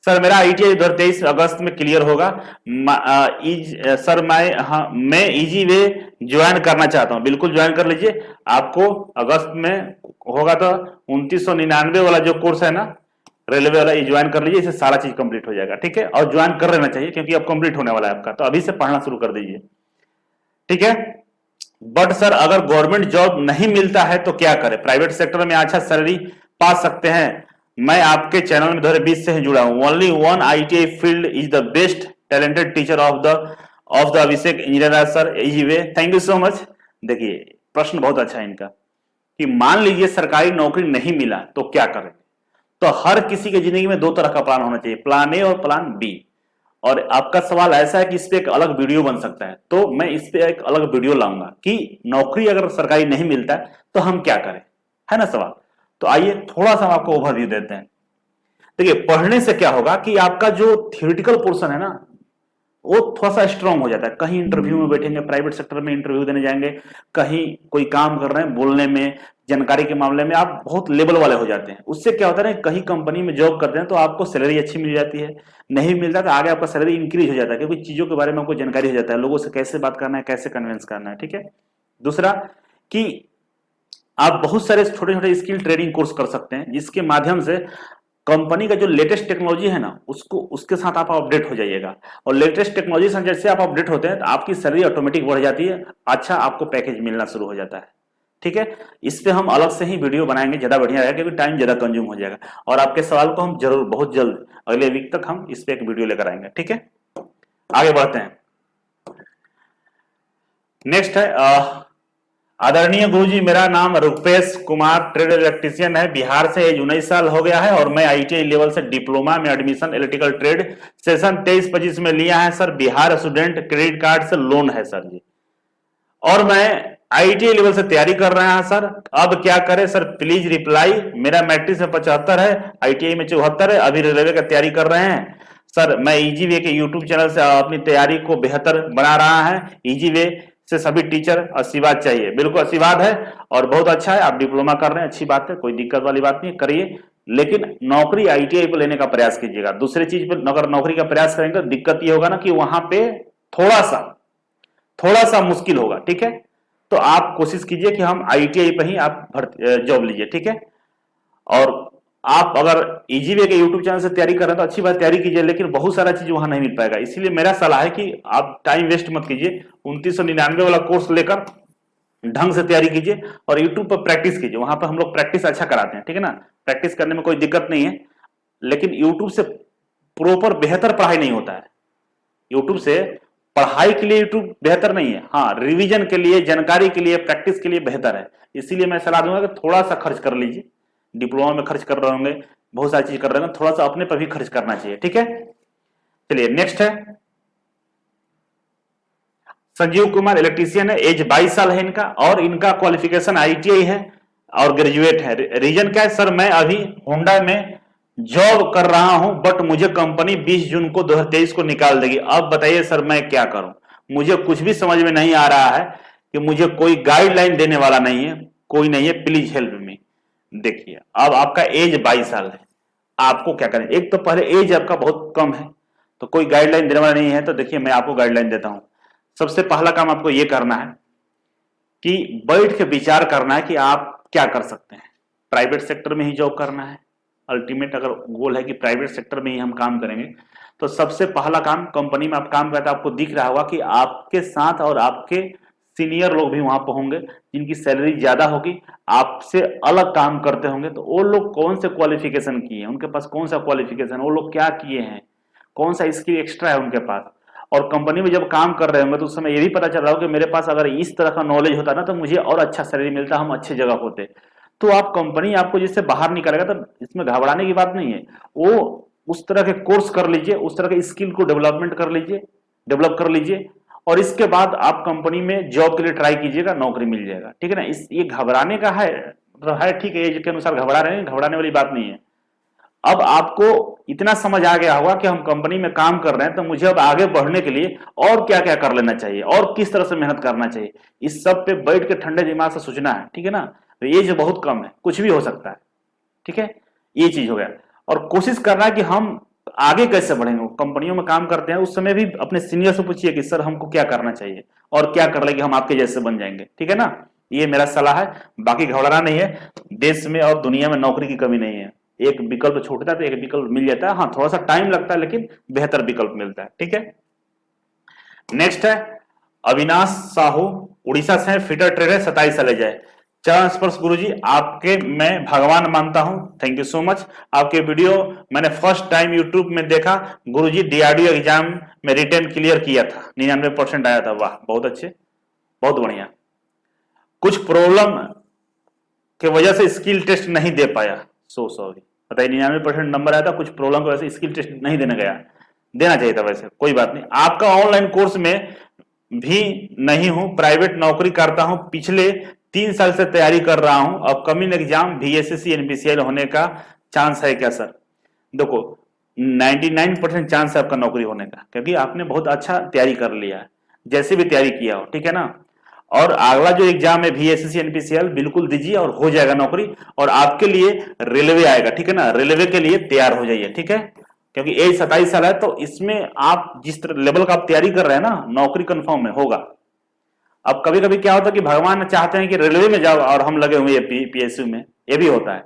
A: सर मेरा ITI 23 अगस्त में क्लियर होगा। सर मैं इजी वे ज्वाइन करना चाहता हूं। बिल्कुल ज्वाइन कर लीजिए, आपको अगस्त में होगा तो 2999 वाला जो कोर्स है ना, रेलवे वाला, ये ज्वाइन कर लीजिए, इससे सारा चीज कंप्लीट हो जाएगा, ठीक है। और ज्वाइन कर लेना चाहिए क्योंकि अब कंप्लीट होने वाला है आपका, तो अभी से पढ़ना शुरू कर दीजिए, ठीक है। बट सर अगर गवर्नमेंट जॉब नहीं मिलता है तो क्या करें? प्राइवेट सेक्टर में अच्छा सैलरी पा सकते हैं। मैं आपके चैनल में 2020 से जुड़ा हूं। Only one ITI field is the best talented teacher of the Abhishek engineer sir, easy way, thank you so much. देखिए प्रश्न बहुत अच्छा है इनका, कि मान लीजिए सरकारी नौकरी नहीं मिला तो क्या करें? तो हर किसी की जिंदगी में 2 तरह का प्लान होना चाहिए, प्लान A और प्लान B। और आपका सवाल ऐसा है कि इस पे एक अलग वीडियो बन सकता है, तो मैं इस पे एक अलग वीडियो लाऊंगा कि नौकरी अगर सरकारी नहीं मिलता है तो हम क्या करें, है ना सवाल। तो आइए थोड़ा सा हम आपको ओवरव्यू देते हैं। देखिए पढ़ने से क्या होगा कि आपका जो थियोरिटिकल पोर्शन है ना, वो थोड़ा सा स्ट्रांग हो जाता है। कहीं इंटरव्यू में बैठेंगे, प्राइवेट सेक्टर में इंटरव्यू देने जाएंगे, कहीं कोई काम कर रहे हैं, बोलने में, जानकारी के मामले में आप बहुत लेवल वाले हो जाते हैं। उससे क्या होता है ना, कहीं कंपनी में जॉब करते हैं तो आपको सैलरी अच्छी मिल जाती है, नहीं मिलता तो आगे आपका सैलरी इंक्रीज हो जाता है, क्योंकि चीजों के बारे में आपको जानकारी हो जाता है, लोगों से कैसे बात करना है, कैसे कन्विंस करना है, ठीक है। दूसरा कि आप बहुत सारे छोटे छोटे स्किल ट्रेनिंग कोर्स कर सकते हैं, जिसके माध्यम से कंपनी का जो लेटेस्ट टेक्नोलॉजी है ना, उसके साथ आप अपडेट हो जाइएगा। और लेटेस्ट टेक्नोलॉजी से जैसे आप अपडेट होते हैं तो आपकी सैलरी ऑटोमेटिक बढ़ जाती है, अच्छा आपको पैकेज मिलना शुरू हो जाता है, ठीक है। इस पे हम अलग से ही वीडियो बनाएंगे, ज्यादा बढ़िया रहेगा, क्योंकि टाइम ज्यादा कंज्यूम हो जाएगा। और आपके सवाल को हम जरूर बहुत जल्द अगले वीक तक हम इस पे एक वीडियो लेकर आएंगे, ठीक है। आगे बढ़ते हैं। नेक्स्ट है आदरणीय गुरुजी, मेरा नाम रुपेश कुमार, ट्रेड इलेक्ट्रीशियन है, बिहार से, एज 19 साल हो गया है और मैं ITI लेवल से डिप्लोमा में एडमिशन इलेक्ट्रिकल ट्रेड सेशन 23-25 में लिया है sir. Bihar student, credit card से लोन है सर जी, और मैं ITI लेवल से तैयारी कर रहे हैं सर। अब क्या करें सर, प्लीज रिप्लाई। मेरा मैट्रिक से 75 है, ITI में 74 है, अभी रेलवे का तैयारी कर रहे हैं सर। मैं इजी वे के यूट्यूब चैनल से अपनी तैयारी को बेहतर बना रहा है। इजी वे से सभी टीचर आशीर्वाद चाहिए। बिल्कुल आशीर्वाद है और बहुत अच्छा है, आप डिप्लोमा कर रहे हैं, अच्छी बात है, कोई दिक्कत वाली बात नहीं, करिए। लेकिन नौकरी ITI पर लेने का प्रयास कीजिएगा। दूसरी चीज पर अगर नौकरी का प्रयास करेंगे तो दिक्कत ये होगा ना कि वहां पे थोड़ा सा मुश्किल होगा, ठीक है। तो आप कोशिश कीजिए कि हम ITI पे ही आप जॉब लीजिए, ठीक है। और आप अगर इजी वे के यूट्यूब चैनल से तैयारी कर रहे हैं तो अच्छी बात, तैयारी कीजिए, लेकिन बहुत सारा चीज वहां नहीं मिल पाएगा। इसीलिए मेरा सलाह है कि आप टाइम वेस्ट मत कीजिए, 2999 वाला कोर्स लेकर ढंग से तैयारी कीजिए और यूट्यूब पर प्रैक्टिस कीजिए। वहां पर हम लोग प्रैक्टिस अच्छा कराते हैं, ठीक है ना। प्रैक्टिस करने में कोई दिक्कत नहीं है, लेकिन यूट्यूब से प्रॉपर बेहतर पढ़ाई नहीं होता है। यूट्यूब से पढ़ाई के लिए यूट्यूब बेहतर नहीं है, हाँ रिवीजन के लिए, जानकारी के लिए, प्रैक्टिस के लिए बेहतर है। इसीलिए मैं सलाह दूंगा कि थोड़ा सा खर्च कर लीजिए। डिप्लोमा में खर्च कर रहे होंगे, बहुत सारी चीज कर रहे होंगे, थोड़ा सा अपने पर भी खर्च करना चाहिए, ठीक है। चलिए नेक्स्ट है संजीव कुमार, इलेक्ट्रीशियन है, एज 22 साल है इनका और इनका क्वालिफिकेशन ITI है और ग्रेजुएट है। रीजन क्या है सर, मैं अभी होंडा में जॉब कर रहा हूं बट मुझे कंपनी 20 जून को 2023 को निकाल देगी। अब बताइए सर मैं क्या करूं, मुझे कुछ भी समझ में नहीं आ रहा है कि मुझे कोई गाइडलाइन देने वाला नहीं है, कोई नहीं है, प्लीज हेल्प मी। देखिए अब आपका एज 22 साल है, आपको क्या करें, एक तो पहले एज आपका बहुत कम है तो कोई गाइडलाइन देने वाला नहीं है। तो देखिए मैं आपको गाइडलाइन देता हूं। सबसे पहला काम आपको यह करना है कि बैठ के विचार करना है कि आप क्या कर सकते हैं। प्राइवेट सेक्टर में ही जॉब करना है, अल्टीमेट अगर गोल है कि प्राइवेट सेक्टर में ही हम काम करेंगे तो सबसे पहला काम, कंपनी में आप काम करते हैं आपको दिख रहा होगा कि आपके साथ और आपके सीनियर लोग भी वहां पर होंगे जिनकी सैलरी ज्यादा होगी, आपसे अलग काम करते होंगे। तो वो लोग कौन से क्वालिफिकेशन किए हैं, उनके पास कौन सा क्वालिफिकेशन, वो लोग क्या किए हैं, कौन सा स्किल एक्स्ट्रा है उनके पास। और कंपनी में जब काम कर रहे होंगे तो उस समय ये भी पता चल रहा हो कि मेरे पास अगर इस तरह का नॉलेज होता ना तो मुझे और अच्छा सैलरी मिलता, हम अच्छी जगह होते। तो आप कंपनी आपको जिससे बाहर निकालेगा तो इसमें घबराने की बात नहीं है। वो उस तरह के कोर्स कर लीजिए, उस तरह के स्किल को डेवलप कर लीजिए और इसके बाद आप कंपनी में जॉब के लिए ट्राई कीजिएगा, नौकरी मिल जाएगा। ठीक है ना, इस ये घबराने का है, मतलब है ठीक है, एज के अनुसार घबरा रहे हैं, घबराने वाली बात नहीं है। अब आपको इतना समझ आ गया होगा कि हम कंपनी में काम कर रहे हैं तो मुझे अब आगे बढ़ने के लिए और क्या क्या कर लेना चाहिए और किस तरह से मेहनत करना चाहिए, इस सब पे बैठ के ठंडे दिमाग से सोचना है। ठीक है ना, तो ये जो बहुत कम है, कुछ भी हो सकता है। ठीक है, ये चीज हो गया। और कोशिश करना है कि हम आगे कैसे बढ़ेंगे। कंपनियों में काम करते हैं उस समय भी अपने सीनियर से पूछिए कि सर हमको क्या करना चाहिए और क्या कर लेंगे हम आपके जैसे बन जाएंगे। ठीक है ना, ये मेरा सलाह है। बाकी घबराना नहीं है, देश में और दुनिया में नौकरी की कमी नहीं है। एक विकल्प छूटता है तो एक विकल्प मिल जाता है, हाँ थोड़ा सा टाइम लगता है लेकिन बेहतर विकल्प मिलता है। ठीक है, नेक्स्ट है अविनाश साहू, उड़ीसा से, फिटर ट्रेडर, 27 साल जाए। चरण स्पर्श गुरुजी, आपके मैं भगवान मानता हूं, थैंक यू सो मच। आपके वीडियो मैंने फर्स्ट टाइम यूट्यूब में देखा गुरुजी, डीआरडीओ एग्जाम में रिटर्न क्लियर किया था, 99% आया था, वाह बहुत अच्छे, बहुत बढ़िया। कुछ प्रॉब्लम के वजह से स्किल टेस्ट नहीं दे पाया, सो सॉरी। बताइए 99% नंबर आया था, कुछ प्रॉब्लम की वजह से स्किल टेस्ट नहीं देने गया, देना चाहिए था वैसे, कोई बात नहीं। आपका ऑनलाइन कोर्स में भी नहीं हूं, प्राइवेट नौकरी करता हूं, पिछले 3 साल से तैयारी कर रहा हूं, अपकमिंग एग्जाम बीएसएससी एनपीसीआई होने का चांस है क्या सर? देखो 99% चांस है आपका नौकरी होने का, क्योंकि आपने बहुत अच्छा तैयारी कर लिया है, जैसे भी तैयारी किया हो। ठीक है ना, और अगला जो एग्जाम है बीएसएससी एनपीसीएल बिल्कुल दीजिए और हो जाएगा नौकरी। और आपके लिए रेलवे आएगा, ठीक है ना, रेलवे के लिए तैयार हो जाइए। ठीक है, क्योंकि एज 27 साल है तो इसमें आप जिस तरह लेवल का आप तैयारी कर रहे हैं ना, नौकरी कंफर्म में होगा। अब कभी कभी क्या होता है कि भगवान चाहते हैं कि रेलवे में जाओ और हम लगे हुए हैं पीएसयू में, ये भी होता है।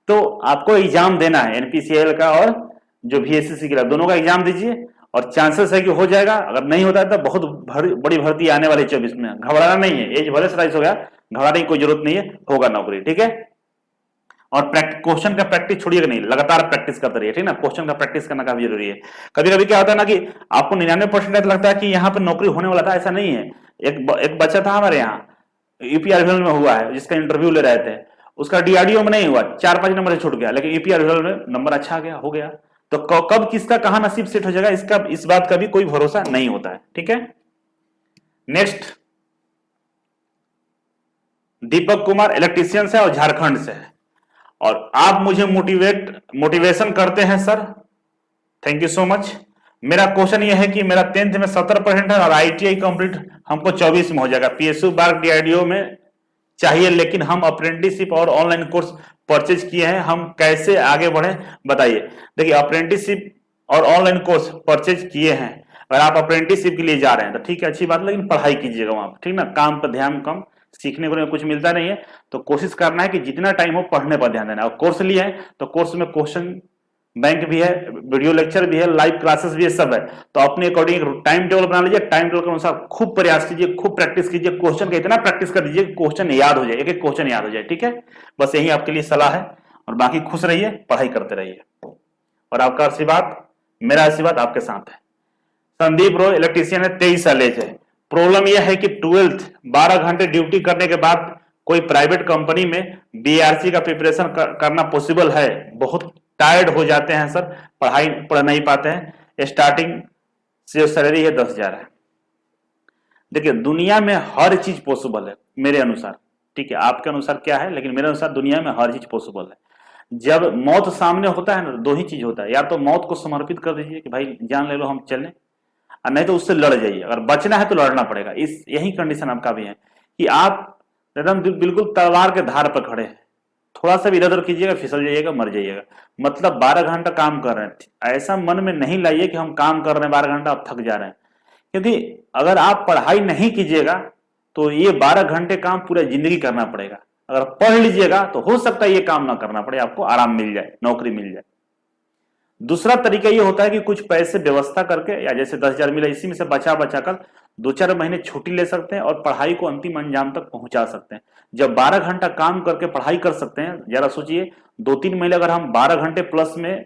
A: तो आपको एग्जाम देना है एनपीसीएल का और जो बीएसएससी का, दोनों का एग्जाम दीजिए और चांसेस है कि हो जाएगा। अगर नहीं होता है तो बहुत बड़ी भर्ती आने वाली 24 में, घबराना नहीं है। एज भले 27 हो गया, घबराने की कोई जरूरत नहीं है, होगा नौकरी। ठीक है, और क्वेश्चन का प्रैक्टिस छोड़िएगा नहीं, लगातार प्रैक्टिस करते रहिए। ठीक है ना, क्वेश्चन का प्रैक्टिस करना काफी जरूरी है। कभी कभी क्या होता है ना कि आपको 99% लगता है कि यहाँ पे नौकरी होने वाला था, ऐसा नहीं है। एक बच्चा था हमारे यहाँ, यूपीआरवीएल में हुआ है, जिसका इंटरव्यू ले रहे थे, उसका डीआरडीओ में नहीं हुआ, 4-5 नंबर से छूट गया, लेकिन यूपीआरवीएल में नंबर अच्छा आ गया, हो गया। तो कब किसका कहां नसीब सेट हो जाएगा, इसका इस बात का भी कोई भरोसा नहीं होता है। ठीक है, नेक्स्ट दीपक कुमार, इलेक्ट्रीशियन से और झारखंड से है, और आप मुझे मोटिवेशन करते हैं sir, thank you so much. मेरा क्वेश्चन यह है कि मेरा 10th में 70% है और आईटीआई कंप्लीट हमको 24 में हो जाएगा, पीएसयू बार डीआरडीओ में चाहिए, लेकिन हम अप्रेंटिसशिप और ऑनलाइन कोर्स परचेज किए हैं, हम कैसे आगे बढ़े बताइए। देखिए अप्रेंटिसशिप और ऑनलाइन कोर्स परचेज किए हैं, अगर आप अप्रेंटिसशिप के लिए जा रहे हैं तो ठीक है, अच्छी बात, लेकिन पढ़ाई कीजिएगा वहां पर। ठीक ना, काम पर ध्यान कम, सीखने को कुछ मिलता नहीं है, तो कोशिश करना है कि जितना टाइम हो पढ़ने पर ध्यान देना है। और कोर्स लिया है तो कोर्स में क्वेश्चन बैंक भी है, वीडियो लेक्चर भी है, लाइव क्लासेस भी है, सब है। तो अपने अकॉर्डिंग टाइम टेबल बना लीजिए, टाइम टेबल के अनुसार खूब प्रयास कीजिए, खूब प्रैक्टिस कीजिए, क्वेश्चन का इतना प्रैक्टिस कर दीजिए क्वेश्चन याद हो जाए, एक एक क्वेश्चन याद हो जाए। ठीक है, बस यही आपके लिए सलाह है, और बाकी खुश रहिए, पढ़ाई करते रहिए, और आपका आशीर्वाद, मेरा आशीर्वाद आपके साथ है। संदीप रोय, इलेक्ट्रीशियन है, 23 साल एज है। प्रॉब्लम यह है कि 12th 12 घंटे ड्यूटी करने के बाद कोई प्राइवेट कंपनी में बीआरसी का प्रिपरेशन करना पॉसिबल है? बहुत टायर्ड हो जाते हैं सर, पढ़ाई पढ़ नहीं पाते हैं। स्टार्टिंग से सैलरी है 10,000 है। देखिए दुनिया में हर चीज पॉसिबल है मेरे अनुसार, ठीक है, आपके अनुसार क्या है, लेकिन मेरे अनुसार दुनिया में हर चीज पॉसिबल है। जब मौत सामने होता है ना, दो ही चीज होता है, या तो मौत को समर्पित कर दीजिए कि भाई जान ले लो हम चलें, और नहीं तो उससे लड़ जाइए। अगर बचना है तो लड़ना पड़ेगा। इस यही कंडीशन आपका भी है कि आप एकदम बिल्कुल तलवार के धार पर खड़े हैं, थोड़ा सा भी इधर उधर कीजिएगा फिसल जाइएगा, मर जाइएगा। मतलब 12 घंटा काम कर रहे हैं, ऐसा मन में नहीं लाइए कि हम काम कर रहे हैं 12 घंटा अब थक जा रहे हैं, क्योंकि अगर आप पढ़ाई नहीं कीजिएगा तो ये 12 घंटे काम पूरा जिंदगी करना पड़ेगा। अगर पढ़ लीजिएगा तो हो सकता है ये काम ना करना पड़े, आपको आराम मिल जाए, नौकरी मिल जाए। दूसरा तरीका ये होता है कि कुछ पैसे व्यवस्था करके, या जैसे 10,000 मिला इसी में से बचा बचा कर 2-4 महीने छुट्टी ले सकते हैं और पढ़ाई को अंतिम अंजाम तक पहुंचा सकते हैं। जब 12 घंटा काम करके पढ़ाई कर सकते हैं, जरा सोचिए 2-3 महीने अगर हम 12 घंटे प्लस में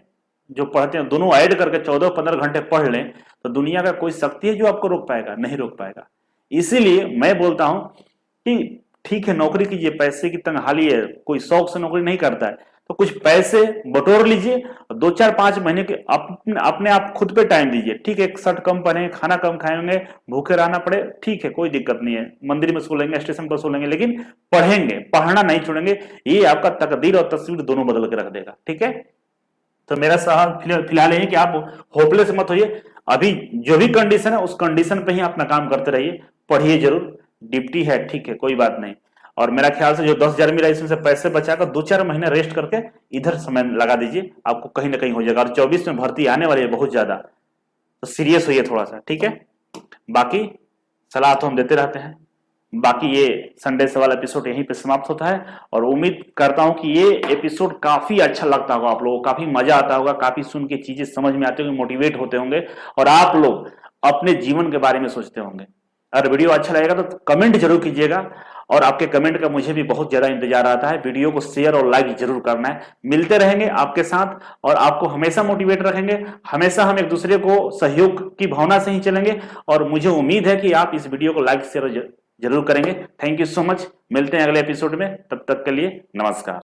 A: जो पढ़ते हैं दोनों ऐड करके 14-15 घंटे पढ़ लें, तो दुनिया का कोई शक्ति है जो आपको रोक पाएगा? नहीं रोक पाएगा। इसीलिए मैं बोलता हूं कि ठीक है नौकरी कीजिए, पैसे की तंगहाली है, कोई शौक से नौकरी नहीं करता है, तो कुछ पैसे बटोर लीजिए और 2-4-5 महीने के अपने आप खुद पे टाइम दीजिए। ठीक है, शर्ट कम पहने, खाना कम खाएंगे, भूखे रहना पड़े, ठीक है, कोई दिक्कत नहीं है, मंदिर में सो लेंगे, स्टेशन पर सो लेंगे, लेकिन पढ़ेंगे, पढ़ना नहीं छोड़ेंगे। ये आपका तकदीर और तस्वीर दोनों बदल के रख देगा। ठीक है, तो मेरा सवाल फिलहाल यही कि आप होपलेस मत होइए। अभी जो भी कंडीशन है उस कंडीशन पे ही अपना काम करते रहिए, पढ़िए जरूर, डिप्टी है ठीक है कोई बात नहीं। और मेरा ख्याल से जो 10,000 मिला इसमें से पैसे बचाकर 2-4 महीने रेस्ट करके इधर समय लगा दीजिए, आपको कहीं ना कहीं हो जाएगा। और 24 में भर्ती आने वाली है बहुत ज्यादा, तो सीरियस होइए थोड़ा सा। ठीक है, बाकी सलाह तो हम देते रहते हैं। बाकी ये संडे सवाल एपिसोड यहीं पे समाप्त होता है, और उम्मीद करता हूं कि ये एपिसोड काफी अच्छा लगता होगा आप लोगों को, काफी मजा आता होगा, काफी सुन के चीजें समझ में आती होंगी, मोटिवेट होते होंगे, और आप लोग अपने जीवन के बारे में सोचते होंगे। अगर वीडियो अच्छा लगेगा तो कमेंट जरूर कीजिएगा, और आपके कमेंट का मुझे भी बहुत ज्यादा इंतजार आता है। वीडियो को शेयर और लाइक जरूर करना है। मिलते रहेंगे आपके साथ और आपको हमेशा मोटिवेट रखेंगे। हमेशा हम एक दूसरे को सहयोग की भावना से ही चलेंगे, और मुझे उम्मीद है कि आप इस वीडियो को लाइक शेयर जरूर करेंगे। थैंक यू सो मच, मिलते हैं अगले एपिसोड में, तब तक के लिए नमस्कार।